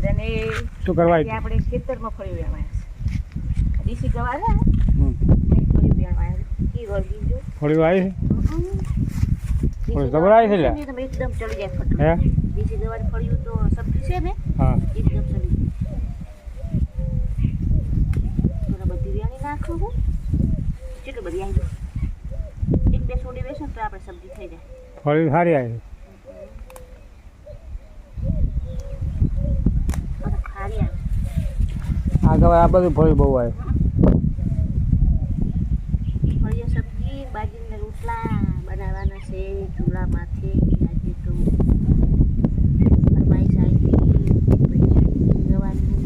અને શું કરવા આપણે ખેતરમાં ફળ્યું વેણવાયા દેશી ગવાર હે ફળ્યું વેણવાયા કી રોલ બીજો ફળ્યું આવી દેશી ગવાર આવી છે લે એકદમ ચડી જાય ફટ હે દેશી ગવાર ફળ્યું તો સબ્જી છે ને હા એકદમ ચડી જાય બધી વેણી નાખો હું કેટલી બધી આવી એક બે છોડી બેસો તો આપણે સબ્જી થઈ જાય ફળ્યું સારી આવી આ ગવાર આ બધું ફળ્યું બહુ આવે ફળિયા સબ્જી બાજરીના રોટલા બનાવવાના છે ચૂલામાંથી આજે તો ફરમાઈશ આવી ગવાની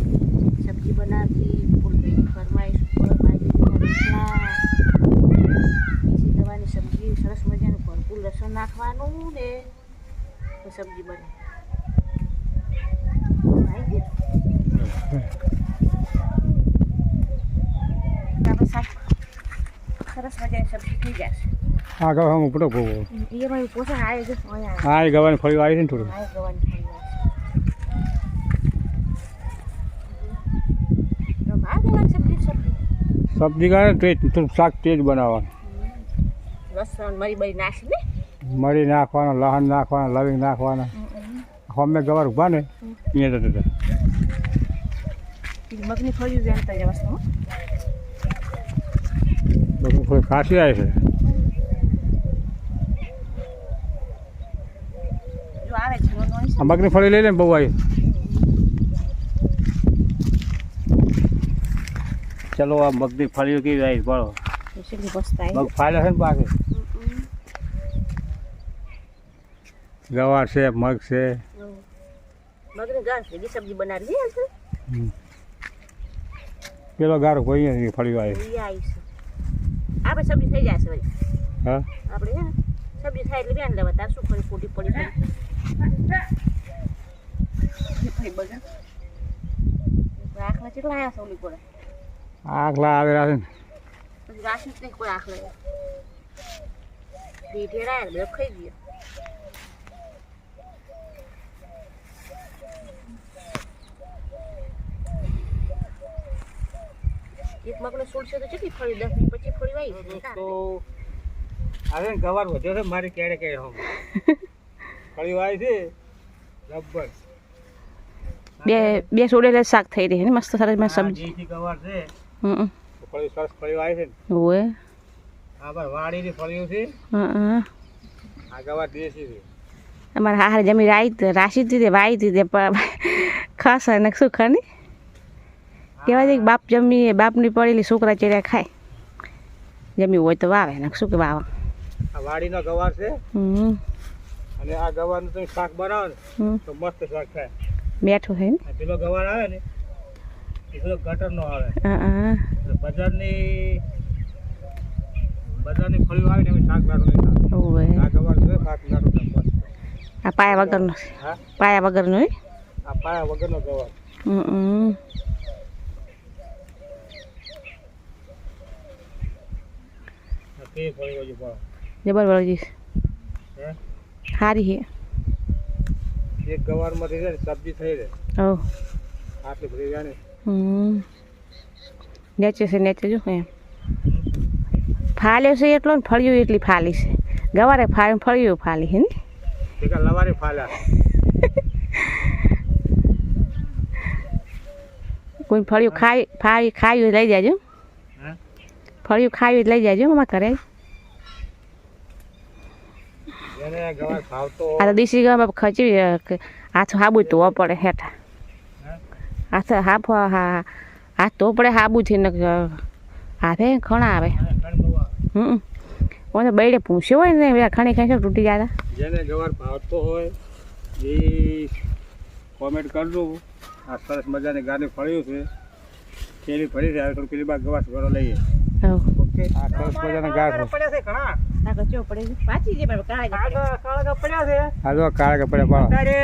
સબ્જી બનાવતી ફરમાઈશ ઉપર બાજરીના રોટલા દેશી ગવાની સબ્જી સરસ મજાનું ભરપૂર લસણ નાખવાનું ને તો સબ્જી બને આવી ગયું સરસ મજાની સબ્જી થઈ જશે આ ગવાર હું ઉપડો બહુ એમાં પોષણ આવે છે હા એ ગવાની ફળ્યું આવી છે ને થોડું આ ગવાની ફળી તો આ ગવાની સબ્જી સબ્જી કરે તેજ થોડું શાક તેજ બનાવવાનું લસણ મરી બરી નાખી ને મરી નાખવાનું લસણ નાખવાનું લવિંગ નાખવાના અમે ગવાર ઉભા ને અહીંયા જતા મગની ફળિયું વેણતા જવાશે થોડી ખાંસી આવે છે જો આવે છે આ મગની ફળી લઈ લે ને બહુ આવી ચલો આ મગની ફળીઓ કેવી આવી બોલો કેટલી પસ્તાય મગ ફાલે છે ને પાકે ગવાર છે મગ છે મગની ગાર ભેગી સબ્જી બનાવી છે પેલો ગારો કોઈ નથી ફળીઓ આવી એ આવી છે આપણે સબ્જી થઈ જશે ભાઈ હા આપણે છે ને સબ્જી થાય એટલે બેન લેવા તાર શું કરી ફૂટી પડી પડી બગા આખલા કેટલા આવ્યા સોલી પડે આખલા આવેલા છે ને પછી રાશી જ નહીં કોઈ આખલા ઢેઢેરા બધો ખાઈ ગયો એક મગને છોડશે તો કેટલી ફળી 10 મિનિટ પછી ફળી આવી તો હવે ગવાર વધ્યો છે મારી કેડે કે હમ ફળી આવી છે રબર બે છોડેલા શાક થઈ રહી છે મસ્ત સરસ માં સબ્જી જી ગવાર છે ફળી સરસ ફળી આવી છે ઓએ આ પર વાડીની ફળીઓ છે આ ગવાર દેશી છે અમાર હારે જમી રાશી દીધે વાઈ દીધે ખાસ ને શું ખાની કહેવાય છે કે બાપ જમી બાપની પડેલી છોકરા ચેડ્યા ખાય જમી હોય તો વાવે ને શું કે વાવા આ વાડીનો ગવાર છે અને આ ગવારનું તમે શાક બનાવો ને તો મસ્ત શાક થાય બેઠું છે ને પેલો ગવાર આવે ને એ પેલો ગટરનો આવે બજારની ફળીઓ આવે ને એમ શાક નાખો નહીં આ ગવાર છે શાક નાખો આ પાયા વગરનો છે પાયા વગરનો આ પાયા વગરનો ગવાર જબર વળજી સારી છે એક ગવારમાંથી છે ને સબ્જી થઈ રહે આટલી બધી જાણે નેચે છે નેચે જો એમ ફાલ્યો છે એટલો ને ફળિયું એટલી ફાલી છે ગવારે ફળિયું ફાલી છે ને લવારે ફાલ્યા કોઈ ફળિયું ખાયું લઈ જાજો ફળિયું ખાયું લઈ જાજો અમારા ઘરે આ તો દેશી ગામ ખચી હાથ હાબુ ધોવા પડે હેઠા હાથ ધોવો પડે હાબુથી ને હાથે ખણા આવે ઓને બૈડે પૂછ્યો હોય ને ખણી ખાઈ તૂટી જાય જેને ગવાર ભાવતો હોય એ કોમેન્ટ કરજો આ સરસ મજાની ગાડી ફળ્યું છે કેરી ફરી છે થોડું પેલી બાદ ગવાસ ઘરો લઈએ ઓકે આ સરસ મજાના ગાર પડ્યા છે ઘણા આ કચો પડે છે પાછી જે કાળા પડ્યા છે આ જો કાળા પડ્યા પાડો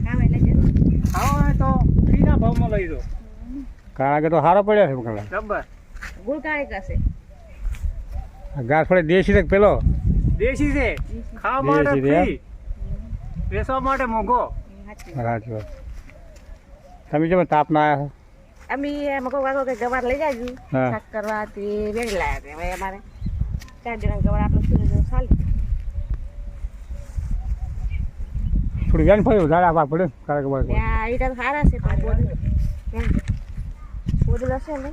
ખાવા લઈ જજો ખાવા તો ફ્રીના ભાવમાં લઈ દો કાળા તો સારા પડ્યા છે મકલા બરાબર ગુળ કાળે કસે ગાર ફળે દેશી છે પેલો દેશી છે ખાવા માટે ફ્રી વેચવા માટે મોંઘો સાચી વાત. તમે જેમ તાપ ના આવ્યા અમે મકો વાગો કે ગવાર લઈ જાજુ હા. શાક કરવા તે વેડી લાયા તે હવે અમારે 4 જણા ગવાર આટલું સુધી ચાલે થોડી વેન ફરી વધારે આપવા પડે કારણ કે ત્યાં ઈટા તો સારા છે પણ બોધલ હશે ને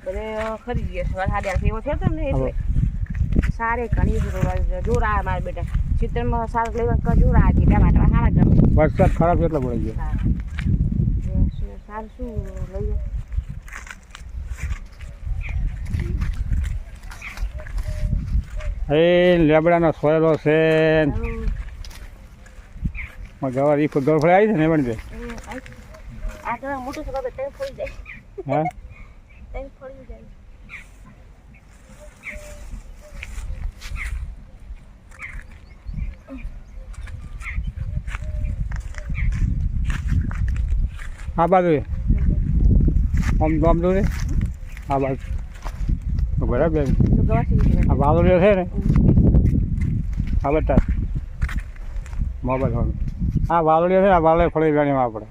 બધે ખરી ગયા છે વરસાદ એવો થયો હતો ને એટલે સારે ઘણી જોર આવે મારા બેટા ચિત્રમાં સારું લેવા જોર આવે ટમાટા સારા ગમે વરસાદ ખરાબ એટલો પડી ગયો. સારું શું લઈએ એ લેબડાનો સોયલો છે ગવાર ઈ ગવાર ફળી આવી છે ને એમણે આ તો મોટું છે બાબા તઈ ફળી જાય હા તઈ ફળી જાય આ બાજુ આમ આમ દો ને આ બાજુ બરાબર તો ગવા સીધી આ વાલોડિયો છે ને આ બતા મોબાઈલ હોલ આ વાલોડિયો છે આ વાલોડિયો ફળી વેણીમાં આપણે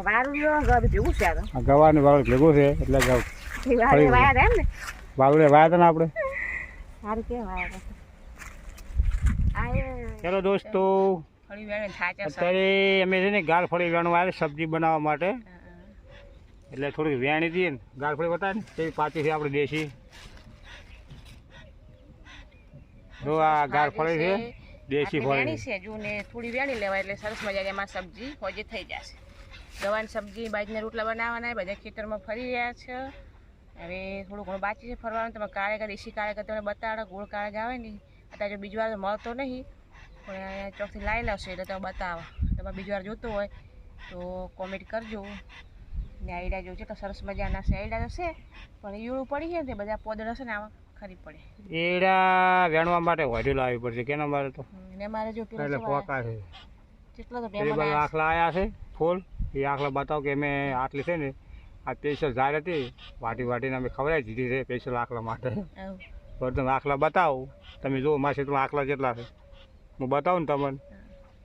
વારું ગવા ભેગું છે આ ગવાનું વાલોડ ભેગું છે એટલે વારે વાયા એમ ને વાલોડિયા વાયા હતા ને આપણે. સારું કે વાયા ચલો દોસ્તો ફળી વેણે થાચા અત્યારે અમે છે ને ગાળ ફળી વેણવા આવે સબ્જી બનાવવા માટે એટલે થોડીક વેણી દઈએ ને ગાળ ફળી બતાવે ને તેવી પાછી છે આપણે દેશી જો આ ગાળ ફળી છે દેશી વેણી ફળી છે જો ને થોડી વેણી લેવાય એટલે સરસ મજાની એમાં સબ્જી હોજે થઈ જશે ગવાની સબ્જી બાજરીના રોટલા બનાવવાના બધા ખેતરમાં ફરી રહ્યા છે હવે થોડું ઘણું બાકી છે ફરવાનું તમે કાળેગા દેશી કાળેગા તમને બતાડો ગોળ કાળેગા આવે ને અત્યારે જો બીજી વાર મળતો નહીં પણ અહીંયા ચોકથી લાવી લાવશે એટલે તમે બતાવો તમારે બીજી વાર જોતું હોય તો કોમેન્ટ કરજો ને આઈડા જો છે તો સરસ મજાના છે આઈડા તો છે પણ ઈળું પડી છે ને તે બધા પોદળ હશે ને આમાં ખરી પડે એડા વેણવા માટે વધુ લાવવી પડશે કેના મારે તો ને મારે જો એટલે પેલા પોકા છે કેટલા તો પેલી બાજુ ડેમો આખલા આવ્યા છે ફૂલ એ આખલા બતાવો કે અમે આટલી છે ને આ સ્પેશિયલ ઝાડ હતી વાટીને અમે ખવડાવી દીધી છે સ્પેશિયલ આખલા માટે તો તમે આખલા બતાવો તમે જુઓ મારા ક્ષેત્રમાં આખલા જેટલા છે હું બતાવું ને તમને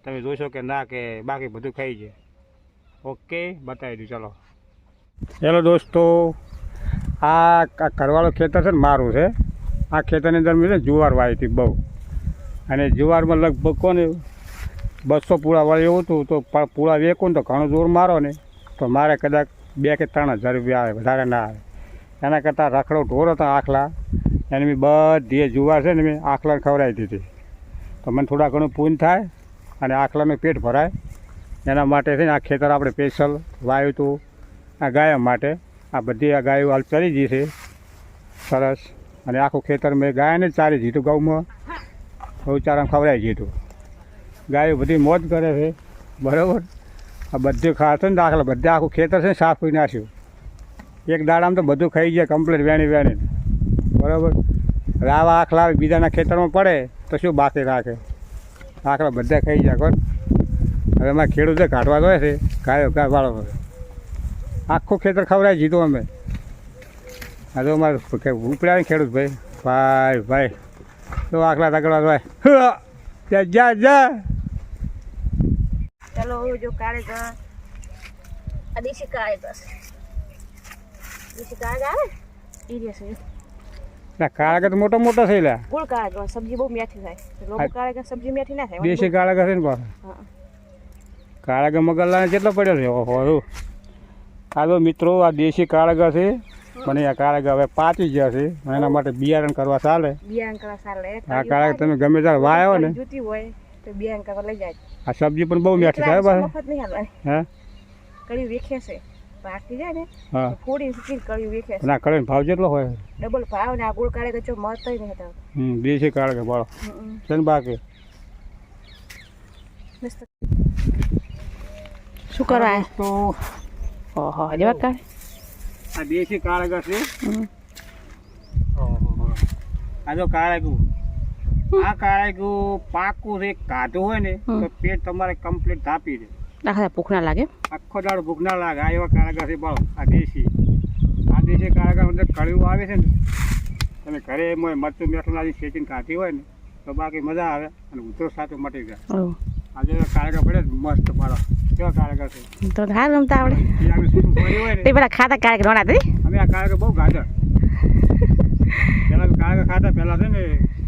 તમે જોશો કે ના કે બાકી બધું ખાઈ જાય. ઓકે બતાવી દઉં ચલો. હેલો દોસ્તો આ કરવાળો ખેતર છે ને મારું છે. આ ખેતરની અંદર મેં જુવાર વાવી હતી બહુ અને જુવારમાં લગભગ કોને 200 પૂળા વાળી એવું હતું તો પૂળા વેકું ને તો ઘણો જોર મારો ને તો મારે કદાચ 2 કે 3 હજાર રૂપિયા આવે વધારે ના આવે એના કરતાં રખડો ઢોર હતા આખલા એને મેં બધી જુવાર છે ને મેં આખલાને ખવડાવી દીધી તો મને થોડા ઘણું પૂન થાય અને આખલાનું પેટ ભરાય એના માટે છે ને આ ખેતર આપણે સ્પેશિયલ વાવ્યું હતું આ ગાયો માટે. આ બધી આ ગાયો હાલ ચરી ગઈ છે સરસ અને આખું ખેતર મેં ગાયને ચારી દીધું ગૌમાં ગૌચારામાં ખવડાવી દીધું. ગાયો બધી મોજ કરે છે બરાબર. આ બધું ખાશે ને દાખલા બધે આખું ખેતર છે ને સાફ કરી નાખ્યું એક દાડામાં તો બધું ખાઈ જાય કમ્પ્લીટ વેણી બરાબર. હવે આવા આખલા બીજાના ખેતરમાં પડે તો શું બાકી રાખે આખલા બધા ખાઈ જાય કોણ. હવે એમાં ખેડૂતે કાઢવા જોઈએ છે ગાયો વાળો આખું ખેતર ખવડાવી દીધું અમે. આ તો અમારે ઉપડ્યા ને ખેડૂત ભાઈ તો આખલા તકડવા ભાઈ જા જા. ચલો જો કાળેગા આ દેશી કાળેગા છે દેશી કાળેગા આવે એ રહેશે ના કાળાગા તો મોટા મોટા થઈ લ્યા ગોળ કાળેગા સબ્જી બહુ મીઠી થાય લોકો કાળેગા સબ્જી મીઠી ના થાય દેશી કાળાગા છે ને પાછા હા કાળાગા મગરલાને કેટલો પડ્યો છે ઓહો. આ તો મિત્રો આ દેશી કાળાગા છે મને આ કાળાગા હવે પાકી ગયા છે એના માટે બિયારણ કરવા ચાલે. બિયારણ કરવા ચાલે આ કાળાગા તમે ગમે ત્યારે વાયો ને જોતી હોય તો બિયારણ કરવા લઈ જાય આ સબ્જી પણ બહુ મીઠી થાય પાછા. મફત નહીં હાલવાની હા કળી વેખે છે પાકી જાય ને હા થોડી સુકી કળી વેખે છે ના કળીનો ભાવ જેટલો હોય ડબલ ભાવ ને આ ગોળ કાળેગા જો મળતો નહીં હતા દેશી કાળાગા બાળો છે ને બાકી શું કરવા તો ઓહો જવા કાઢ આ દેશી કાળાગા છે. આ જો કાળાગું આ કાળાગું પાકું છે કાઢું હોય ને તો પેટ તમારે કમ્પ્લીટ ધાપી દે આખા ભૂખ ના લાગે આખો દાડો ભૂખ ના લાગે. આ એવા કાળાગા છે બાળો આ દેશી કાળાગા અંદર કળિયું આવે છે ને તમે ઘરે મરચું મેઠું નાખી શેકીને કાઢી હોય ને તો બાકી મજા આવે અને ઉધરો સાથે મટી જાય. આજે કાળકા પડે મસ્ત પાડો કેવા કાળકા છે તો હાર રમતા આવડે એ આગળ શું ફરી હોય ને તે પેલા ખાતા કાળે રોણા હતી અમે આ કાળકા બહુ ખાધા પહેલાં કાળકા ખાતા પહેલાં છે ને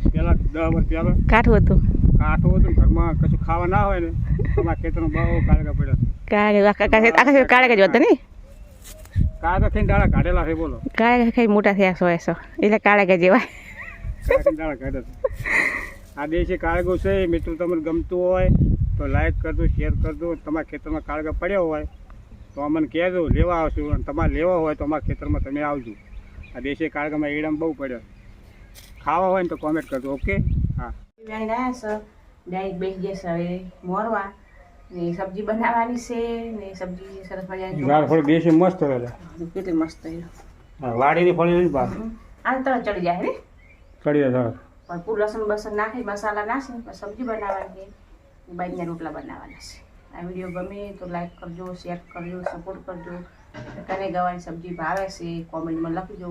પહેલાં 10 વર્ષ પહેલાં કાઠું હતું કાઠું હતું ને ઘરમાં કશું ખાવા ના હોય ને અમારા ખેતરમાં બહુ કાળકા પડ્યા કાળે આખા કાળે જ હતા ને કાળકા ખાઈને દાડા કાઢેલા છે બોલો કાળે ખાઈ મોટા થયા 100 એટલે કાળે જેવા કાળકા દાડા કાઢ્યા આ દેશી કાળગો છે મિત્રો તમને ગમતું હોય તો લાઈક કરજો શેર કરજો તમારા ખેતરમાં કાળગા પડ્યા હોય તો અમને કહેજો લેવા આવશું અને તમારે લેવા હોય તો અમારા ખેતરમાં તમે આવજો આ દેશી કાળગામાં એડામ બહુ પડ્યો ખાવા હોય ને તો કોમેન્ટ કરજો ઓકે હા ડાયરેક્ટ બેસી જશે હવે મોરવા ને સબ્જી બનાવવાની છે ને સબ્જી સરસ મજાની થોડી દેશી મસ્ત હોય કેટલી મસ્ત હા વાડીની ફળી બા આ તરત ચડી જાય ને ચડી જાય પણ પૂર લસણ બસણ નાખી મસાલા નાખી સબ્જી બનાવવાની છે બાજરીના રોટલા બનાવવાના છે આ વિડીયો ગમે તો લાઈક કરજો શેર કરજો સપોર્ટ કરજો કને ગવાની સબ્જી ભાવે છે કોમેન્ટમાં લખજો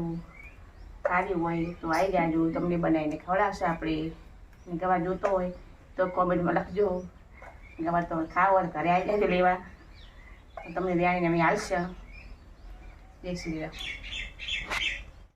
સારી હોય તો આવી જાજો તમને બનાવીને ખવડાવશે આપણે ગવા જોતો હોય તો કોમેન્ટમાં લખજો ગવા તો ખાવ હોય ઘરે આવી જાજો લેવા તો તમને વ્યાણીને અમે આવશે જય શ્રી રામ